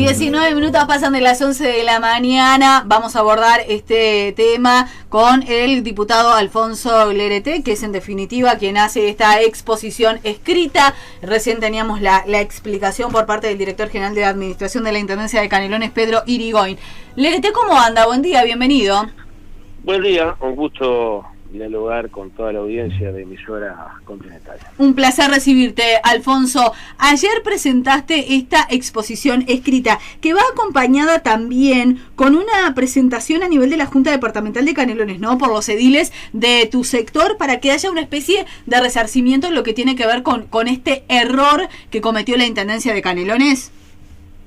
19 minutos pasan de las 11 de la mañana. Vamos a abordar este tema con el diputado Alfonso Lerete, que es en definitiva quien hace esta exposición escrita. Recién teníamos la explicación por parte del director general de Administración de la Intendencia de Canelones, Pedro Irigoyen. Lerete, ¿cómo anda? Buen día, bienvenido. Buen día, un gusto dialogar con toda la audiencia de Emisora Continental. Un placer recibirte, Alfonso. Ayer presentaste esta exposición escrita, que va acompañada también con una presentación a nivel de la Junta Departamental de Canelones, ¿no? Por los ediles de tu sector, para que haya una especie de resarcimiento en lo que tiene que ver con este error que cometió la Intendencia de Canelones.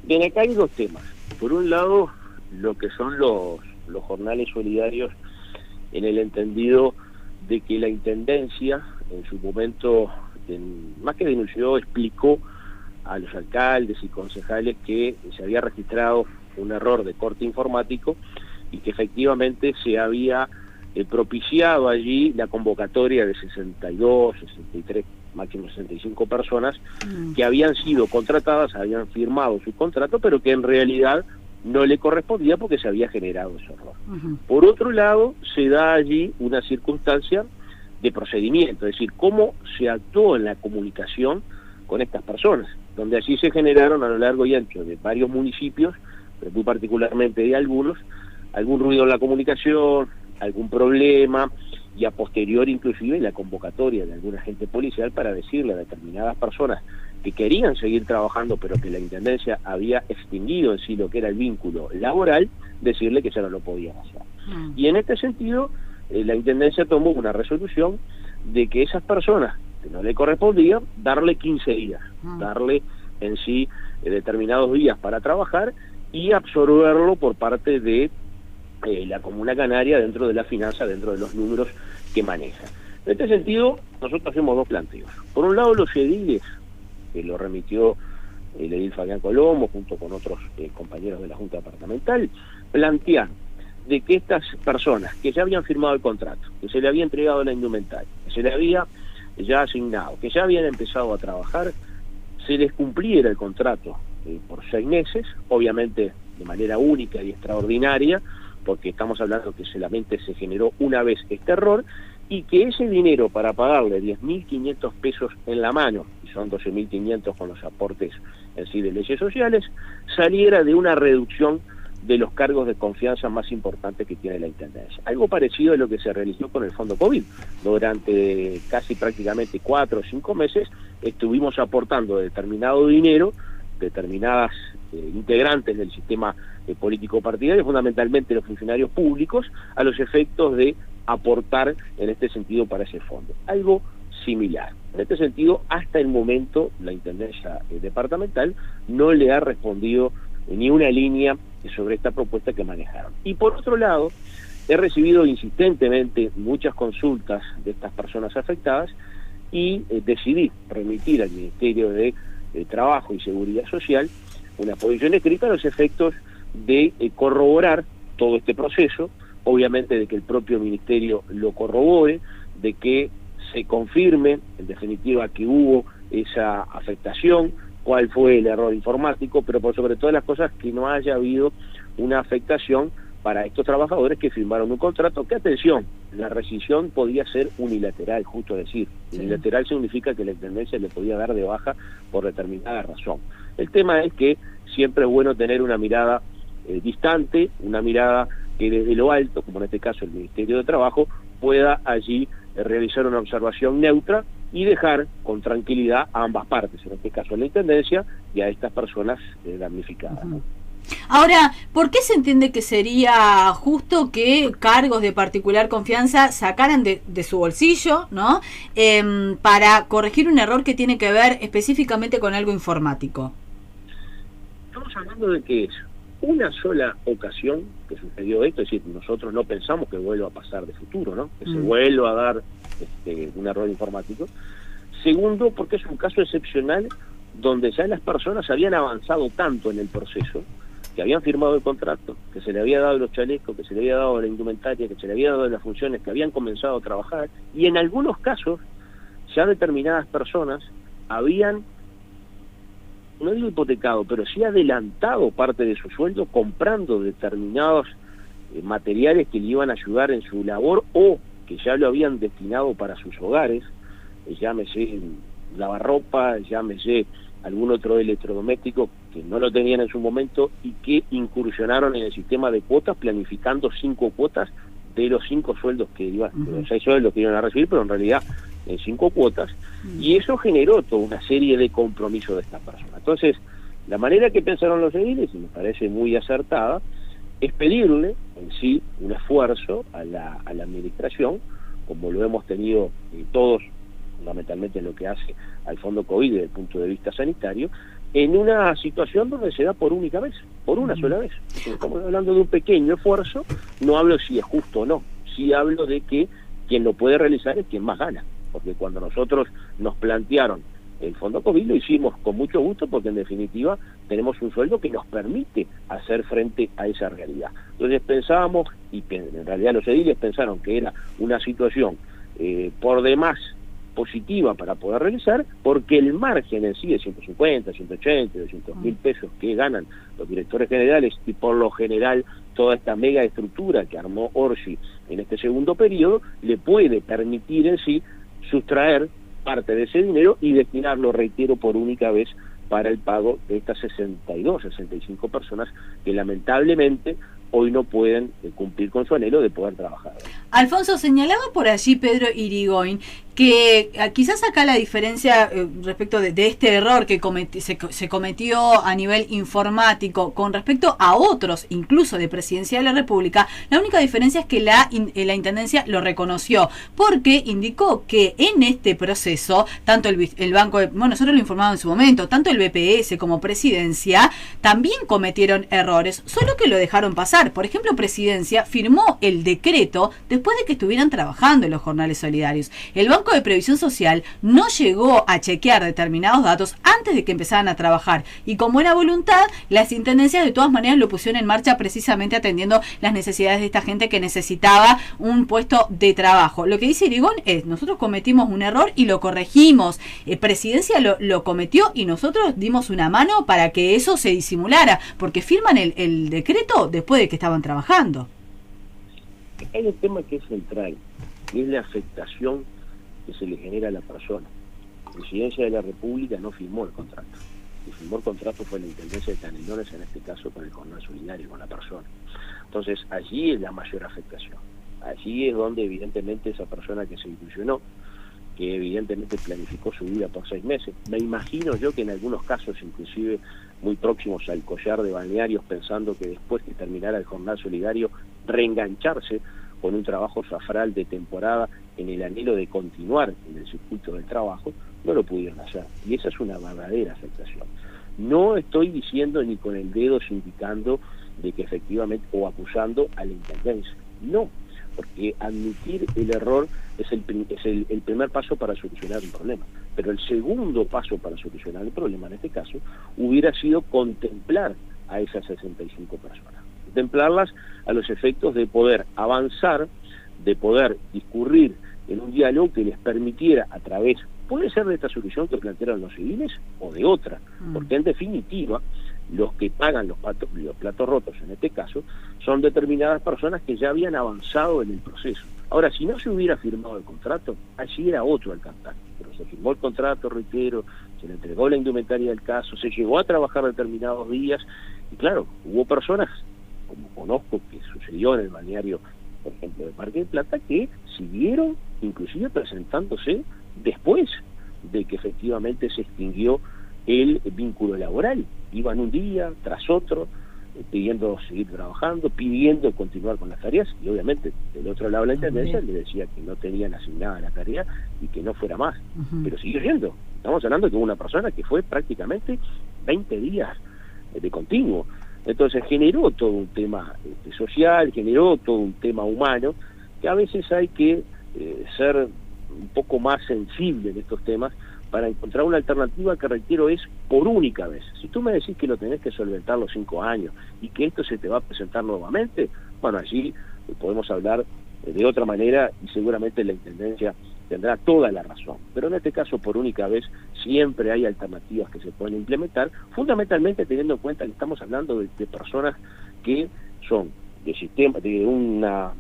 Bien, acá hay dos temas. Por un lado, lo que son los jornales solidarios, en el entendido de que la Intendencia en su momento, más que denunció, explicó a los alcaldes y concejales que se había registrado un error de corte informático y que efectivamente se había propiciado allí la convocatoria de 62, 63, máximo 65 personas que habían sido contratadas, habían firmado su contrato, pero que en realidad no le correspondía porque se había generado ese error. Por otro lado, se da allí una circunstancia de procedimiento, es decir, cómo se actuó en la comunicación con estas personas, donde allí se generaron a lo largo y ancho de varios municipios, pero muy particularmente de algunos, algún ruido en la comunicación, algún problema, y a posteriori inclusive la convocatoria de algún agente policial para decirle a determinadas personas que querían seguir trabajando, pero que la Intendencia había extinguido en sí lo que era el vínculo laboral, decirle que ya no lo podían hacer. Y en este sentido, la Intendencia tomó una resolución de que esas personas que no le correspondían, darle 15 días, darle en sí determinados días para trabajar y absorberlo por parte de la Comuna Canaria dentro de la finanza, dentro de los números que maneja. En este sentido, nosotros hacemos dos planteos. Por un lado, los ediles, que lo remitió el edil Fabián Colombo, junto con otros compañeros de la Junta Departamental, plantean de que estas personas que ya habían firmado el contrato, que se le había entregado la indumentaria, que se le había ya asignado, que ya habían empezado a trabajar, se les cumpliera el contrato por 6 meses, obviamente de manera única y extraordinaria, porque estamos hablando que solamente se generó una vez este error, y que ese dinero para pagarle 10.500 pesos en la mano, y son 12.500 con los aportes en sí de leyes sociales, saliera de una reducción de los cargos de confianza más importantes que tiene la Intendencia. Algo parecido a lo que se realizó con el Fondo COVID. Durante casi prácticamente 4 o 5 meses estuvimos aportando determinado dinero, determinadas integrantes del sistema político partidario, fundamentalmente los funcionarios públicos, a los efectos de aportar en este sentido para ese fondo. Algo similar. En este sentido, hasta el momento, la Intendencia departamental no le ha respondido ni una línea sobre esta propuesta que manejaron. Y por otro lado, he recibido insistentemente muchas consultas de estas personas afectadas y decidí remitir al Ministerio de Trabajo y Seguridad Social una posición escrita a los efectos de corroborar todo este proceso, obviamente de que el propio Ministerio lo corrobore, de que se confirme, en definitiva, que hubo esa afectación, cuál fue el error informático, pero por sobre todas las cosas que no haya habido una afectación para estos trabajadores que firmaron un contrato, que atención, la rescisión podía ser unilateral, justo decir, unilateral significa que la Intendencia le podía dar de baja por determinada razón. El tema es que siempre es bueno tener una mirada distante, una mirada que desde lo alto, como en este caso el Ministerio de Trabajo, pueda allí realizar una observación neutra y dejar con tranquilidad a ambas partes, en este caso a la Intendencia y a estas personas damnificadas, ¿no? Ahora, ¿por qué se entiende que sería justo que cargos de particular confianza sacaran de su bolsillo, ¿no? Para corregir un error que tiene que ver específicamente con algo informático? Estamos hablando de que es una sola ocasión que sucedió esto, es decir, nosotros no pensamos que vuelva a pasar de futuro, ¿no? Que se vuelva a dar un error informático. Segundo, porque es un caso excepcional donde ya las personas habían avanzado tanto en el proceso, que habían firmado el contrato, que se le había dado los chalecos, que se le había dado la indumentaria, que se le había dado las funciones, que habían comenzado a trabajar, y en algunos casos ya determinadas personas habían no digo hipotecado, pero sí adelantado parte de su sueldo comprando determinados materiales que le iban a ayudar en su labor o que ya lo habían destinado para sus hogares, llámese lavarropa, llámese algún otro electrodoméstico que no lo tenían en su momento y que incursionaron en el sistema de cuotas planificando 5 cuotas de los 5 sueldos que iban, los 6 sueldos que iban a recibir, pero en realidad en 5 cuotas, y eso generó toda una serie de compromisos de esta persona. Entonces, la manera que pensaron los ediles, y me parece muy acertada, es pedirle en sí un esfuerzo a la administración, como lo hemos tenido todos, fundamentalmente en lo que hace al fondo COVID desde el punto de vista sanitario, en una situación donde se da por única vez, por una sola vez. Estamos hablando de un pequeño esfuerzo, no hablo si es justo o no, sí hablo de que quien lo puede realizar es quien más gana, porque cuando nosotros nos plantearon el fondo COVID lo hicimos con mucho gusto porque en definitiva tenemos un sueldo que nos permite hacer frente a esa realidad. Entonces pensábamos, y en realidad los ediles pensaron que era una situación por demás positiva para poder realizar, porque el margen en sí de 150, 180, 200 mil pesos que ganan los directores generales y por lo general toda esta mega estructura que armó Orsi en este segundo periodo, le puede permitir en sí sustraer parte de ese dinero y destinarlo, reitero, por única vez para el pago de estas 62, 65 personas que lamentablemente hoy no pueden cumplir con su anhelo de poder trabajar. Alfonso, señalaba por allí Pedro Irigoyen que quizás acá la diferencia respecto de este error que se cometió a nivel informático con respecto a otros, incluso de Presidencia de la República, la única diferencia es que la Intendencia lo reconoció, porque indicó que en este proceso, tanto el Banco, nosotros lo informamos en su momento, tanto el BPS como Presidencia también cometieron errores, solo que lo dejaron pasar. Por ejemplo, Presidencia firmó el decreto después de que estuvieran trabajando en los jornales solidarios. El Banco de Previsión Social no llegó a chequear determinados datos antes de que empezaran a trabajar, y con buena voluntad las intendencias de todas maneras lo pusieron en marcha precisamente atendiendo las necesidades de esta gente que necesitaba un puesto de trabajo. Lo que dice Irigoyen es, nosotros cometimos un error y lo corregimos, Presidencia lo cometió y nosotros dimos una mano para que eso se disimulara, porque firman el decreto después de que estaban trabajando. Hay un tema que es central, que es la afectación que se le genera a la persona. La Presidencia de la República no firmó el contrato. El que firmó el contrato fue la Intendencia de Canelones, en este caso con el Jornal Solidario, con la persona. Entonces, allí es la mayor afectación. Allí es donde evidentemente esa persona que se inclusionó, que evidentemente planificó su vida por 6 meses, me imagino yo que en algunos casos, inclusive muy próximos al collar de balnearios, pensando que después que terminara el Jornal Solidario, reengancharse con un trabajo zafral de temporada en el anhelo de continuar en el circuito del trabajo, no lo pudieron hacer. Y esa es una verdadera afectación. No estoy diciendo ni con el dedo indicando de que efectivamente, o acusando a la Intendencia. No, porque admitir el error es el primer paso para solucionar un problema. Pero el segundo paso para solucionar el problema, en este caso, hubiera sido contemplar a esas 65 personas. Contemplarlas a los efectos de poder avanzar, de poder discurrir en un diálogo que les permitiera a través, puede ser de esta solución que plantearon los civiles o de otra, porque en definitiva los que pagan los platos rotos en este caso son determinadas personas que ya habían avanzado en el proceso. Ahora, si no se hubiera firmado el contrato, allí era otro el cantante, pero se firmó el contrato, reitero, se le entregó la indumentaria del caso, se llegó a trabajar determinados días, y claro, hubo personas, como conozco que sucedió en el balneario, por ejemplo, de Parque del Plata, que siguieron inclusive presentándose después de que efectivamente se extinguió el vínculo laboral. Iban un día tras otro pidiendo seguir trabajando, pidiendo continuar con las tareas, y obviamente del otro lado la Intendencia le decía que no tenían asignada la tarea y que no fuera más, pero siguió yendo. Estamos hablando de una persona que fue prácticamente 20 días de continuo. Entonces generó todo un tema social, generó todo un tema humano, que a veces hay que ser un poco más sensible en estos temas para encontrar una alternativa que, reitero, es por única vez. Si tú me decís que lo tenés que solventar los 5 años y que esto se te va a presentar nuevamente, bueno, allí podemos hablar de otra manera y seguramente la Intendencia tendrá toda la razón. Pero en este caso, por única vez, siempre hay alternativas que se pueden implementar, fundamentalmente teniendo en cuenta que estamos hablando de personas que son de una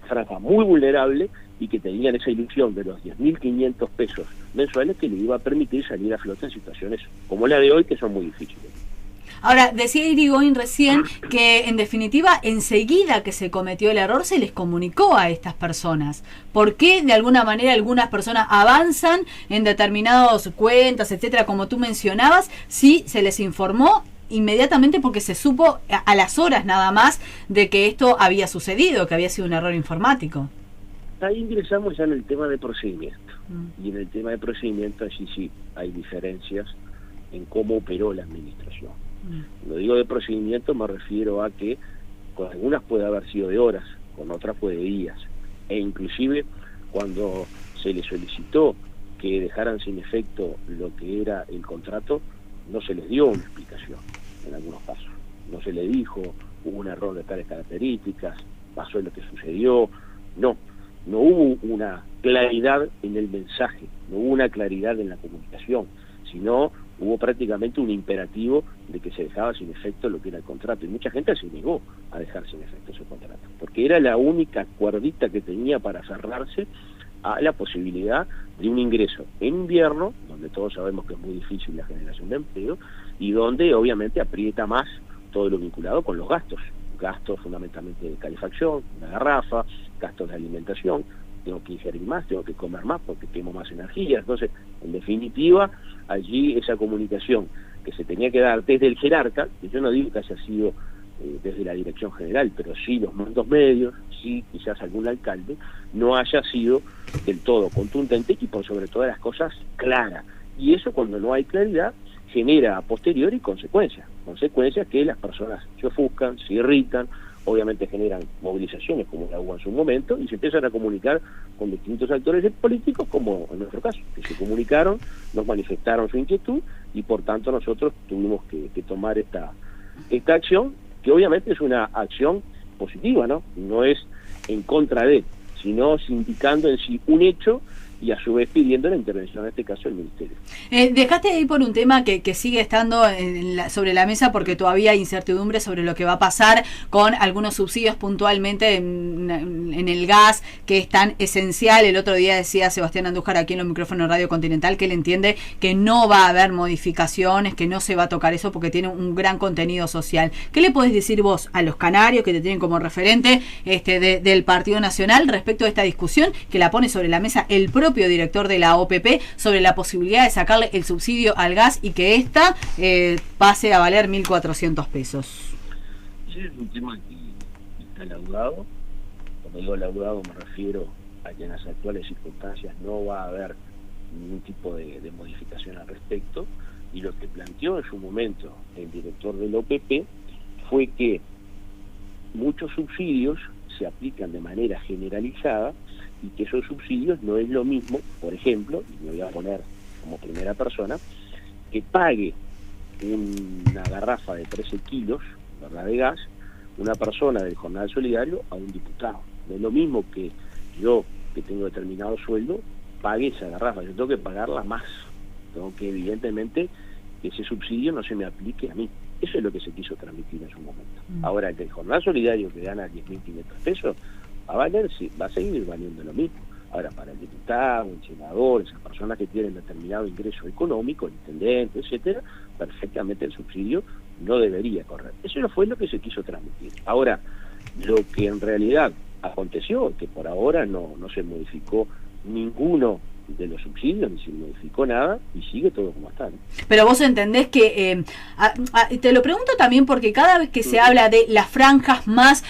franja muy vulnerable y que tenían esa ilusión de los 10.500 pesos mensuales que le iba a permitir salir a flote en situaciones como la de hoy, que son muy difíciles. Ahora, decía Irigoyen recién que, en definitiva, enseguida que se cometió el error, se les comunicó a estas personas. ¿Por qué, de alguna manera, algunas personas avanzan en determinadas cuentas, etcétera, como tú mencionabas, si se les informó inmediatamente porque se supo a las horas nada más de que esto había sucedido, que había sido un error informático? Ahí ingresamos ya en el tema de procedimiento. Y en el tema de procedimiento, allí sí hay diferencias en cómo operó la administración. Lo digo de procedimiento, me refiero a que con algunas puede haber sido de horas, con otras puede de días, e inclusive cuando se les solicitó que dejaran sin efecto lo que era el contrato, no se les dio una explicación en algunos casos, no se le dijo hubo un error de tales características, pasó lo que sucedió, no hubo una claridad en el mensaje, no hubo una claridad en la comunicación, sino hubo prácticamente un imperativo de que se dejaba sin efecto lo que era el contrato, y mucha gente se negó a dejar sin efecto ese contrato, porque era la única cuerdita que tenía para aferrarse a la posibilidad de un ingreso en invierno, donde todos sabemos que es muy difícil la generación de empleo, y donde obviamente aprieta más todo lo vinculado con los gastos fundamentalmente de calefacción, una garrafa, gastos de alimentación, tengo que ingerir más, tengo que comer más porque quemo más energía. Entonces, en definitiva, allí esa comunicación que se tenía que dar desde el jerarca, que yo no digo que haya sido desde la dirección general, pero sí los mandos medios, sí quizás algún alcalde, no haya sido del todo contundente y por sobre todas las cosas clara. Y eso, cuando no hay claridad, genera a posteriori consecuencias que las personas se ofuscan, se irritan, obviamente generan movilizaciones como la hubo en su momento y se empiezan a comunicar con distintos actores políticos, como en nuestro caso, que se comunicaron, nos manifestaron su inquietud y por tanto nosotros tuvimos que tomar esta acción, que obviamente es una acción positiva, no es en contra de, sino indicando en sí un hecho y a su vez pidiendo la intervención, en este caso, del Ministerio. Dejaste ahí por un tema que sigue estando sobre la mesa, porque todavía hay incertidumbre sobre lo que va a pasar con algunos subsidios puntualmente en el gas, que es tan esencial. El otro día decía Sebastián Andújar aquí en los micrófonos de Radio Continental que él entiende que no va a haber modificaciones, que no se va a tocar eso porque tiene un gran contenido social. ¿Qué le podés decir vos a los canarios que te tienen como referente del Partido Nacional respecto a esta discusión que la pone sobre la mesa el propio director de la OPP sobre la posibilidad de sacarle el subsidio al gas y que esta pase a valer 1.400 pesos? Sí, es un tema que está laudado. Cuando digo laudado me refiero a que en las actuales circunstancias no va a haber ningún tipo de modificación al respecto, y lo que planteó en su momento el director del OPP fue que muchos subsidios se aplican de manera generalizada y que esos subsidios no es lo mismo, por ejemplo, y me voy a poner como primera persona, que pague una garrafa de 13 kilos, ¿verdad?, de gas, una persona del Jornal Solidario a un diputado. No es lo mismo que yo, que tengo determinado sueldo, pague esa garrafa, yo tengo que pagarla más, tengo que evidentemente que ese subsidio no se me aplique a mí. Eso es lo que se quiso transmitir en su momento. Ahora, el del Jornal Solidario que gana 10.500 pesos, va a seguir valiendo lo mismo. Ahora, para el diputado, el senador, esas personas que tienen determinado ingreso económico, el intendente, etcétera, perfectamente el subsidio no debería correr. Eso no fue lo que se quiso transmitir. Ahora, lo que en realidad aconteció, que por ahora no se modificó ninguno de los subsidios, ni se modificó nada, y sigue todo como está, ¿no? Pero vos entendés que, te lo pregunto también porque cada vez que se habla de las franjas más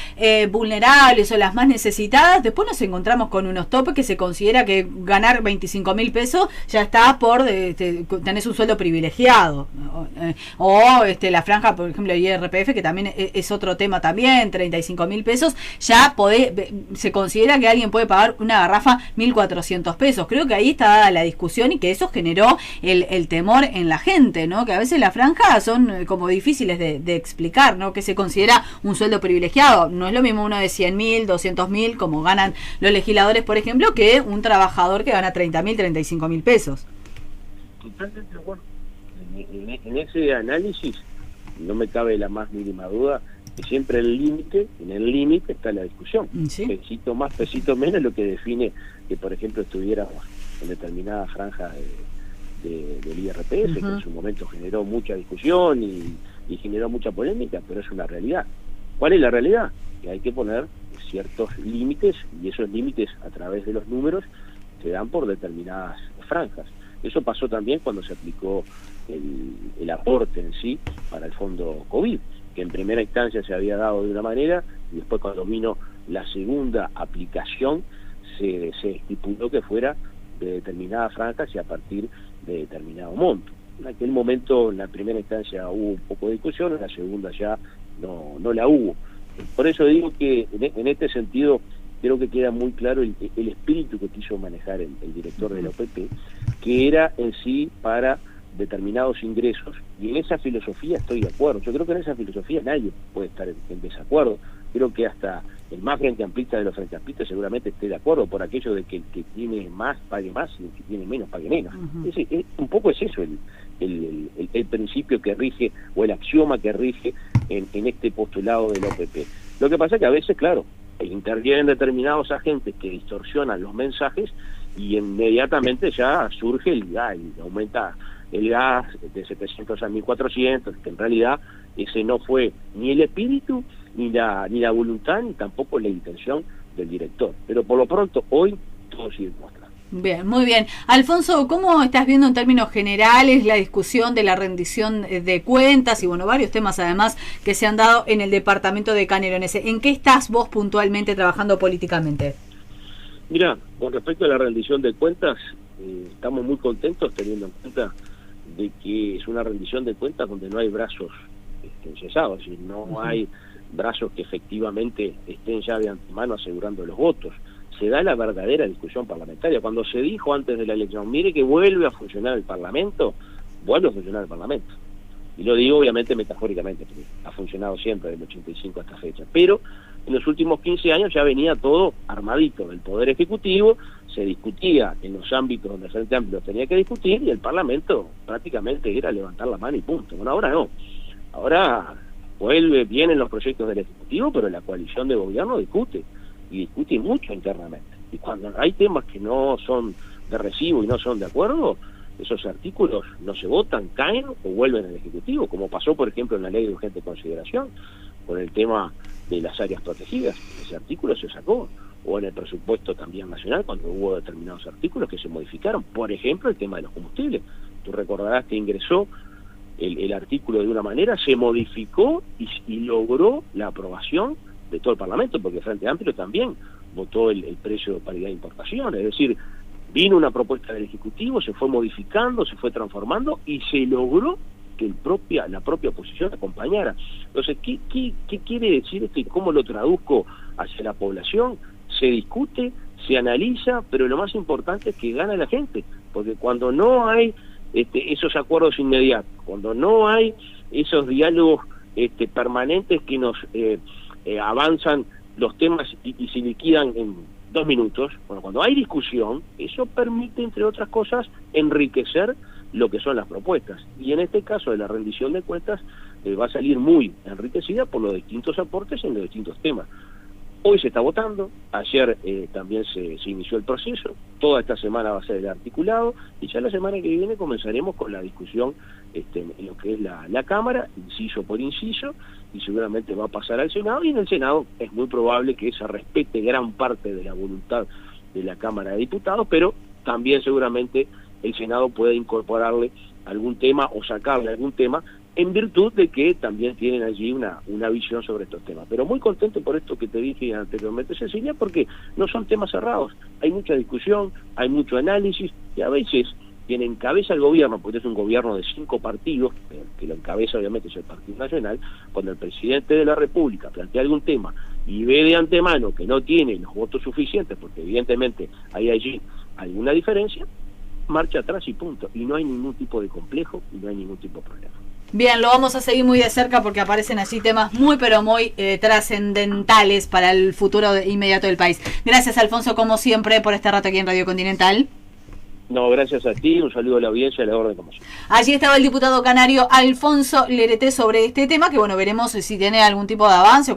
vulnerables o las más necesitadas, después nos encontramos con unos topes que se considera que ganar 25.000 pesos ya está por, tenés un sueldo privilegiado, o la franja, por ejemplo, de IRPF, que también es otro tema también, 35.000 pesos, ya se considera que alguien puede pagar una garrafa 1.400 pesos. Creo que ahí ahí está dada la discusión y que eso generó el temor en la gente, ¿no? Que a veces las franjas son como difíciles de explicar, ¿no? Que se considera un sueldo privilegiado. No es lo mismo uno de 100.000, 200.000, como ganan los legisladores, por ejemplo, que un trabajador que gana 30.000, 35.000 pesos. Totalmente de acuerdo. En ese análisis no me cabe la más mínima duda que siempre en el límite está la discusión. ¿Sí? Pesito más, pesito menos, lo que define que, por ejemplo, estuviéramos en determinada franja del IRPF, que en su momento generó mucha discusión y generó mucha polémica, pero es una realidad. ¿Cuál es la realidad? Que hay que poner ciertos límites, y esos límites a través de los números se dan por determinadas franjas. Eso pasó también cuando se aplicó el aporte en sí para el fondo COVID, que en primera instancia se había dado de una manera, y después cuando vino la segunda aplicación se estipuló que fuera de determinadas franjas y a partir de determinado monto. En aquel momento, en la primera instancia hubo un poco de discusión, en la segunda ya no la hubo. Por eso digo que en este sentido creo que queda muy claro el espíritu que quiso manejar el director de la OPP, que era en sí para determinados ingresos, y en esa filosofía estoy de acuerdo. Yo creo que en esa filosofía nadie puede estar en desacuerdo. Creo que hasta el más frente amplista de los frente amplistas seguramente esté de acuerdo por aquello de que el que tiene más pague más y el que tiene menos pague menos. Un poco es eso el principio que rige, o el axioma que rige en este postulado de la OPP. Lo que pasa es que a veces, claro, intervienen determinados agentes que distorsionan los mensajes y inmediatamente ya surge el gas y aumenta el gas de 700 a 1400, que en realidad ese no fue ni el espíritu, ni la voluntad, ni tampoco la intención del director. Pero por lo pronto, hoy todo sigue mostrando. Bien, muy bien. Alfonso, ¿cómo estás viendo en términos generales la discusión de la rendición de cuentas y, bueno, varios temas además que se han dado en el departamento de Canelones? ¿En qué estás vos puntualmente trabajando políticamente? Mira, con respecto a la rendición de cuentas, estamos muy contentos teniendo en cuenta de que es una rendición de cuentas donde no hay brazos encesados, es decir, no hay brazos que efectivamente estén ya de antemano asegurando los votos. Se da la verdadera discusión parlamentaria. Cuando se dijo antes de la elección, mire que vuelve a funcionar el Parlamento, vuelve a funcionar el Parlamento. Y lo digo obviamente metafóricamente, porque ha funcionado siempre del 85 a esta fecha. Pero en los últimos 15 años ya venía todo armadito del Poder Ejecutivo, se discutía en los ámbitos donde el Frente Amplio tenía que discutir, y el Parlamento prácticamente era levantar la mano y punto. Bueno, ahora no. Ahora vienen los proyectos del Ejecutivo, pero la coalición de gobierno discute, y discute mucho internamente. Y cuando hay temas que no son de recibo y no son de acuerdo, esos artículos no se votan, caen o vuelven al Ejecutivo, como pasó, por ejemplo, en la Ley de Urgente Consideración, con el tema de las áreas protegidas. Ese artículo se sacó. O en el presupuesto también nacional, cuando hubo determinados artículos que se modificaron. Por ejemplo, el tema de los combustibles. Tú recordarás que ingresó el artículo de una manera, se modificó y logró la aprobación de todo el Parlamento, porque el Frente Amplio también votó el precio de paridad de importación. Es decir, vino una propuesta del Ejecutivo, se fue modificando, se fue transformando y se logró que la propia oposición acompañara. Entonces, ¿qué quiere decir esto y cómo lo traduzco hacia la población? Se discute, se analiza, pero lo más importante es que gana la gente, porque cuando no hay esos acuerdos inmediatos, cuando no hay esos diálogos permanentes que nos avanzan los temas y se liquidan en 2 minutos, bueno, cuando hay discusión, eso permite, entre otras cosas, enriquecer lo que son las propuestas. Y en este caso de la rendición de cuentas va a salir muy enriquecida por los distintos aportes en los distintos temas. Hoy se está votando, ayer también se inició el proceso, toda esta semana va a ser el articulado, y ya la semana que viene comenzaremos con la discusión en lo que es la Cámara, inciso por inciso, y seguramente va a pasar al Senado, y en el Senado es muy probable que se respete gran parte de la voluntad de la Cámara de Diputados, pero también seguramente el Senado puede incorporarle algún tema o sacarle algún tema, en virtud de que también tienen allí una visión sobre estos temas. Pero muy contento por esto que te dije anteriormente, Cecilia, porque no son temas cerrados, hay mucha discusión, hay mucho análisis, y a veces quien encabeza el gobierno, porque es un gobierno de 5 partidos, que lo encabeza obviamente es el Partido Nacional, cuando el presidente de la República plantea algún tema y ve de antemano que no tiene los votos suficientes, porque evidentemente hay allí alguna diferencia, marcha atrás y punto. Y no hay ningún tipo de complejo y no hay ningún tipo de problema. Bien, lo vamos a seguir muy de cerca porque aparecen allí temas muy pero muy trascendentales para el futuro inmediato del país. Gracias, Alfonso, como siempre, por este rato aquí en Radio Continental. No, gracias a ti, un saludo a la audiencia, a la orden como siempre. Allí estaba el diputado canario Alfonso Lerete sobre este tema, que bueno, veremos si tiene algún tipo de avance.